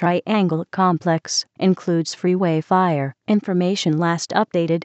Triangle Complex includes freeway fire. Information last updated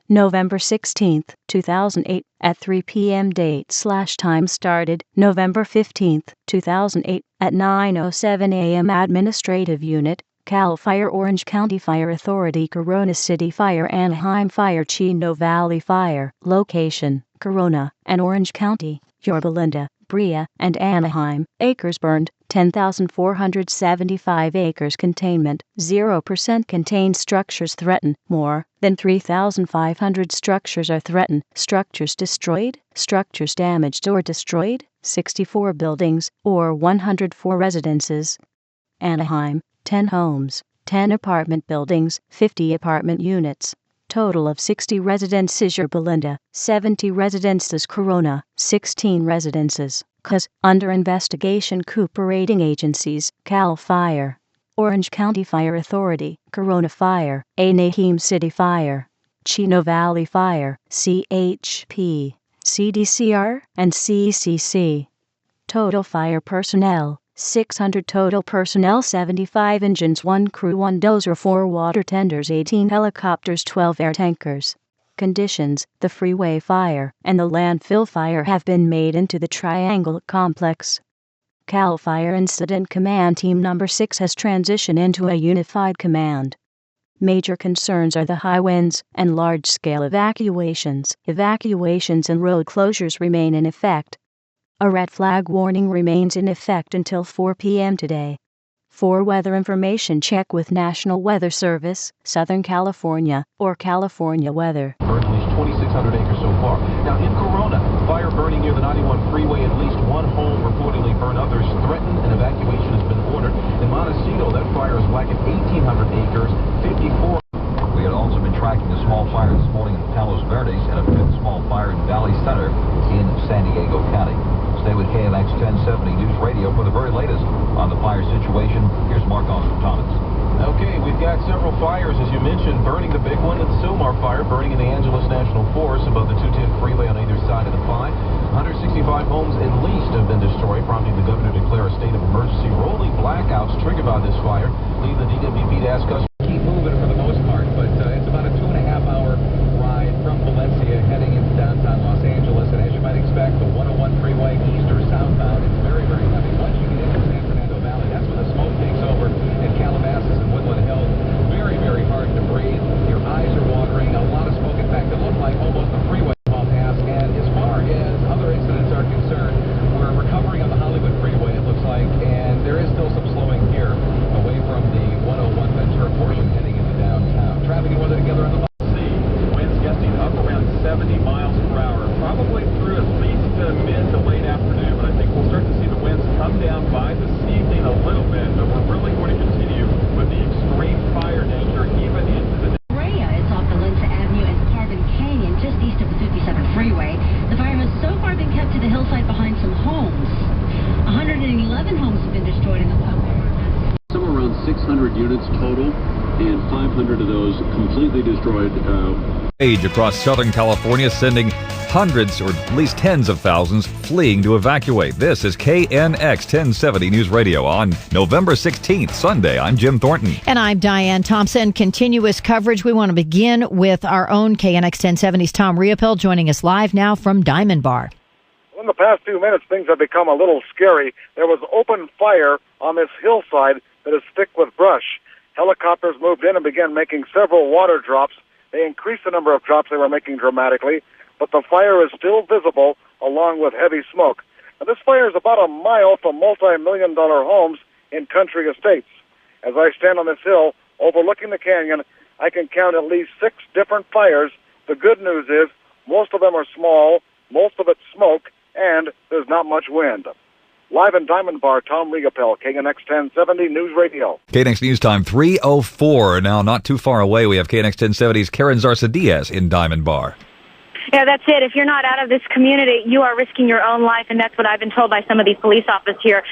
November 16, 2008 at 3 p.m. Date/time started November 15, 2008 at 9:07 a.m. Administrative Unit CAL FIRE Orange County Fire Authority Corona City Fire Anaheim Fire Chino Valley Fire Location Corona and Orange County Yorba, Brea, and Anaheim. Acres burned 10,475 acres. Containment 0%. Contained structures threatened. More than 3,500 structures are threatened. Structures destroyed. Structures damaged or destroyed 64 buildings or 104 residences. Anaheim 10 homes, 10 apartment buildings, 50 apartment units. Total of 60 residences. Yorba, 70 residences. Corona, 16 residences. CAS, under investigation. Cooperating agencies, CAL FIRE, Orange County Fire Authority, Corona Fire, Anaheim City Fire, Chino Valley Fire, CHP, CDCR, and CCC. Total fire personnel, 600 total personnel, 75 engines, 1 crew, 1 dozer, 4 water tenders, 18 helicopters, 12 air tankers. Conditions: the freeway fire and the landfill fire have been made into the Triangle Complex. CAL FIRE Incident Command Team Number 6 has transitioned into a unified command. Major concerns are the high winds and large-scale evacuations. Evacuations and road closures remain in effect. A red flag warning remains in effect until 4 p.m. today. For weather information, check with National Weather Service, Southern California, or California Weather. Burned at least 2,600 acres so far. Now in Corona, fire burning near the 91 freeway. At least one home reportedly burned. Others threatened, and evacuation has been ordered. In Montecito, that fire is blackened 1,800 acres, 54. We had also been tracking a small fire this morning in Palos Verdes and a fifth small fire in Valley Center in San Diego County. Stay with KNX 1070 News Radio for the very latest on the fire situation. Here's Mark Thomas. Okay, we've got several fires, as you mentioned, burning. The big one, the Silmar Fire, burning in the Angeles National Forest above the 210 freeway on either side of the 5. 165 homes at least have been destroyed, prompting the governor to declare a state of emergency. Rolling blackouts triggered by this fire leave the DWP to ask customers to keep moving for the most part, but it's about a 2.5-hour ride from Valencia heading into downtown Los Angeles, and as you might expect, the 101 freeway east or southbound is very, very heavy. Once you get into San Fernando Valley, that's when the smoke takes over in Calabasas and Woodland Hills. Very, very hard to breathe. Your eyes are watering. A lot of smoke. In fact, it looked like almost the freeway pass. And as far as other incidents are concerned, we're recovering on the Hollywood freeway, it looks like, and there is still some slowing here away from the 101 Ventura portion heading into downtown. Traffic and weather together on the winds gusting up around 70 miles per hour, probably through at least mid to late afternoon, but I think we'll start to see the winds come down by this evening a little bit, but we're really going to continue with the extreme fire danger even into the Brea is off Valencia Avenue and Carbon Canyon, just east of the 57 freeway. The fire has so far been kept to the hillside behind some homes. 111 homes have been destroyed in the fire. Somewhere around 600 units total, and 500 of those completely destroyed. Age across Southern California, sending hundreds or at least tens of thousands fleeing to evacuate. This is KNX 1070 News Radio on November 16th, Sunday. I'm Jim Thornton. And I'm Diane Thompson. Continuous coverage. We want to begin with our own KNX 1070's Tom Riopel joining us live now from Diamond Bar. In the past few minutes, things have become a little scary. There was open fire on this hillside that is thick with brush. Helicopters moved in and began making several water drops. They increased the number of drops they were making dramatically, but the fire is still visible along with heavy smoke. Now, this fire is about a mile from multi-million-dollar homes in country estates. As I stand on this hill overlooking the canyon, I can count at least 6 different fires. The good news is most of them are small, most of it's smoke, and there's not much wind. Live in Diamond Bar, Tom Riopel, KNX 1070 News Radio. KNX News Time 3:04. Now, not too far away, we have KNX 1070's Karen Zarza-Diaz in Diamond Bar. Yeah, that's it. If you're not out of this community, you are risking your own life, and that's what I've been told by some of these police officers here.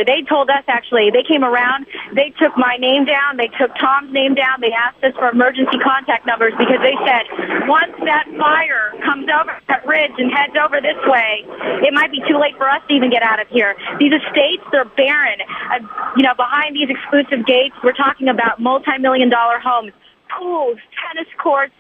They told us, actually, they came around, they took my name down, they took Tom's name down, they asked us for emergency contact numbers because they said once that fire comes over that ridge and heads over this way, it might be too late for us to even get out of here. These estates, they're barren. Behind these exclusive gates, we're talking about multi-million-dollar homes, pools, tennis courts,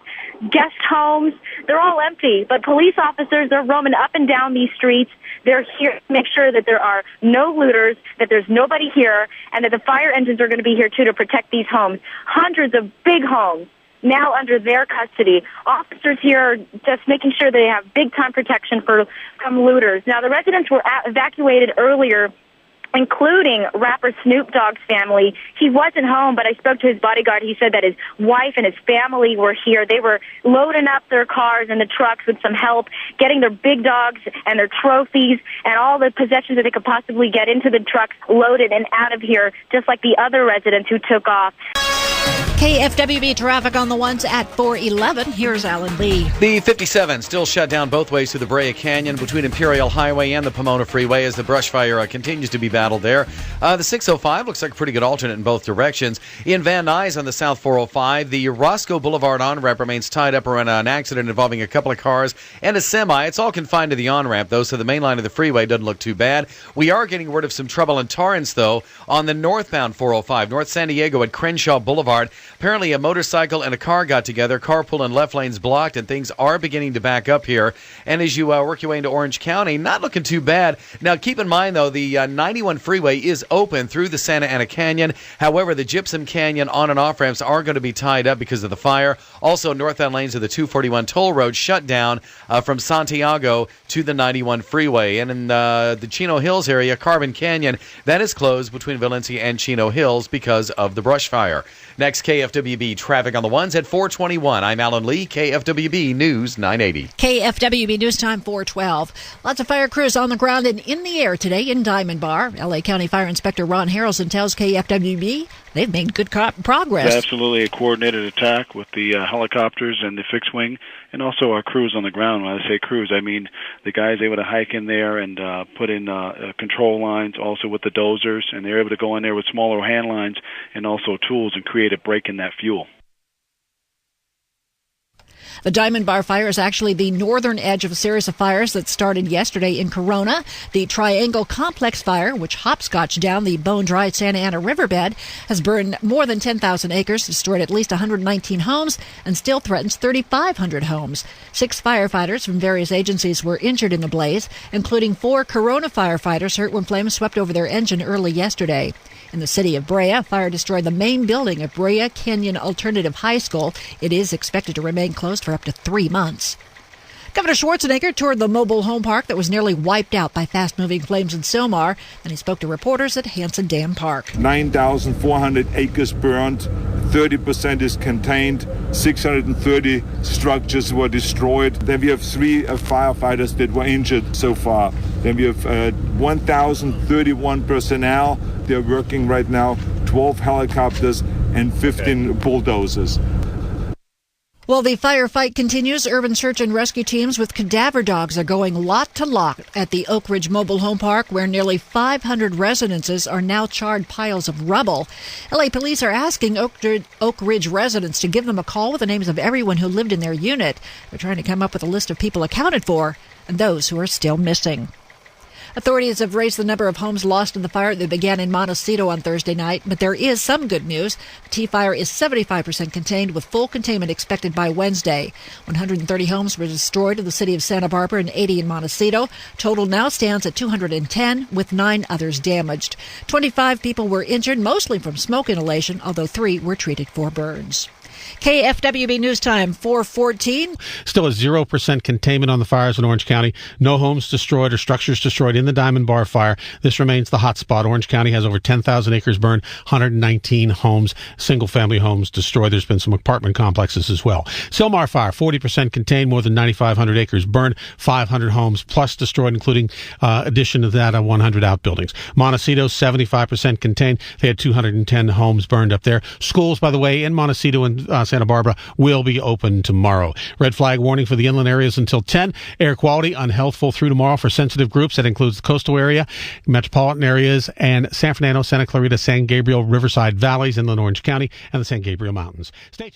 guest homes. They're all empty, but police officers, they're roaming up and down these streets. They're here to make sure that there are no looters, that there's nobody here, and that the fire engines are going to be here, too, to protect these homes. Hundreds of big homes now under their custody. Officers here are just making sure they have big-time protection from looters. Now, the residents were evacuated earlier, including rapper Snoop Dogg's family. He wasn't home, but I spoke to his bodyguard. He said that his wife and his family were here. They were loading up their cars and the trucks with some help, getting their big dogs and their trophies and all the possessions that they could possibly get into the trucks loaded and out of here, just like the other residents who took off. KFWB traffic on the ones at 411. Here's Alan Lee. The 57 still shut down both ways through the Brea Canyon between Imperial Highway and the Pomona Freeway as the brush fire continues to be battled there. The 605 looks like a pretty good alternate in both directions. In Van Nuys on the South 405, the Roscoe Boulevard on-ramp remains tied up around an accident involving a couple of cars and a semi. It's all confined to the on-ramp, though, so the main line of the freeway doesn't look too bad. We are getting word of some trouble in Torrance, though, on the northbound 405, North San Diego at Crenshaw Boulevard. Apparently a motorcycle and a car got together, carpool and left lanes blocked, and things are beginning to back up here. And as you work your way into Orange County, not looking too bad. Now, keep in mind, though, the 91 freeway is open through the Santa Ana Canyon. However, the Gypsum Canyon on and off ramps are going to be tied up because of the fire. Also, northbound lanes of the 241 toll road shut down from Santiago to the 91 freeway. And in the Chino Hills area, Carbon Canyon, that is closed between Valencia and Chino Hills because of the brush fire. Next, KFWB traffic on the ones at 421. I'm Alan Lee, KFWB News 980. KFWB News Time 412. Lots of fire crews on the ground and in the air today in Diamond Bar. L.A. County Fire Inspector Ron Harrelson tells KFWB they've made good progress. It's absolutely a coordinated attack with the helicopters and the fixed wing, and also our crews on the ground. When I say crews, I mean the guys able to hike in there and put in control lines, also with the dozers, and they're able to go in there with smaller hand lines and also tools and create a break in that fuel. The Diamond Bar fire is actually the northern edge of a series of fires that started yesterday in Corona. The Triangle Complex fire, which hopscotched down the bone-dry Santa Ana riverbed, has burned more than 10,000 acres, destroyed at least 119 homes, and still threatens 3,500 homes. 6 firefighters from various agencies were injured in the blaze, including 4 Corona firefighters hurt when flames swept over their engine early yesterday. In the city of Brea, fire destroyed the main building of Brea Canyon Alternative High School. It is expected to remain closed for up to 3 months. Governor Schwarzenegger toured the mobile home park that was nearly wiped out by fast-moving flames in Sylmar, and he spoke to reporters at Hanson Dam Park. 9,400 acres burned, 30% is contained, 630 structures were destroyed. Then we have 3 firefighters that were injured so far. Then we have 1,031 personnel. They're working right now, 12 helicopters and 15 bulldozers. Well, the firefight continues. Urban search and rescue teams with cadaver dogs are going lot to lot at the Oak Ridge Mobile Home Park, where nearly 500 residences are now charred piles of rubble. LA police are asking Oak Ridge residents to give them a call with the names of everyone who lived in their unit. They're trying to come up with a list of people accounted for and those who are still missing. Authorities have raised the number of homes lost in the fire that began in Montecito on Thursday night, but there is some good news. The T-fire is 75% contained, with full containment expected by Wednesday. 130 homes were destroyed in the city of Santa Barbara and 80 in Montecito. Total now stands at 210, with 9 others damaged. 25 people were injured, mostly from smoke inhalation, although 3 were treated for burns. KFWB News Time 4:14. Still a 0% containment on the fires in Orange County. No homes destroyed or structures destroyed in the Diamond Bar fire. This remains the hot spot. Orange County has over 10,000 acres burned, 119 homes, single-family homes destroyed. There's been some apartment complexes as well. Sylmar fire, 40% contained, more than 9,500 acres burned, 500 homes plus destroyed, including addition of that 100 outbuildings. Montecito, 75% contained. They had 210 homes burned up there. Schools, by the way, in Montecito and Santa Barbara will be open tomorrow. Red flag warning for the inland areas until 10. Air quality unhealthful through tomorrow for sensitive groups. That includes the coastal area, metropolitan areas, and San Fernando, Santa Clarita, San Gabriel, Riverside Valleys, inland Orange County, and the San Gabriel Mountains. Stay tuned.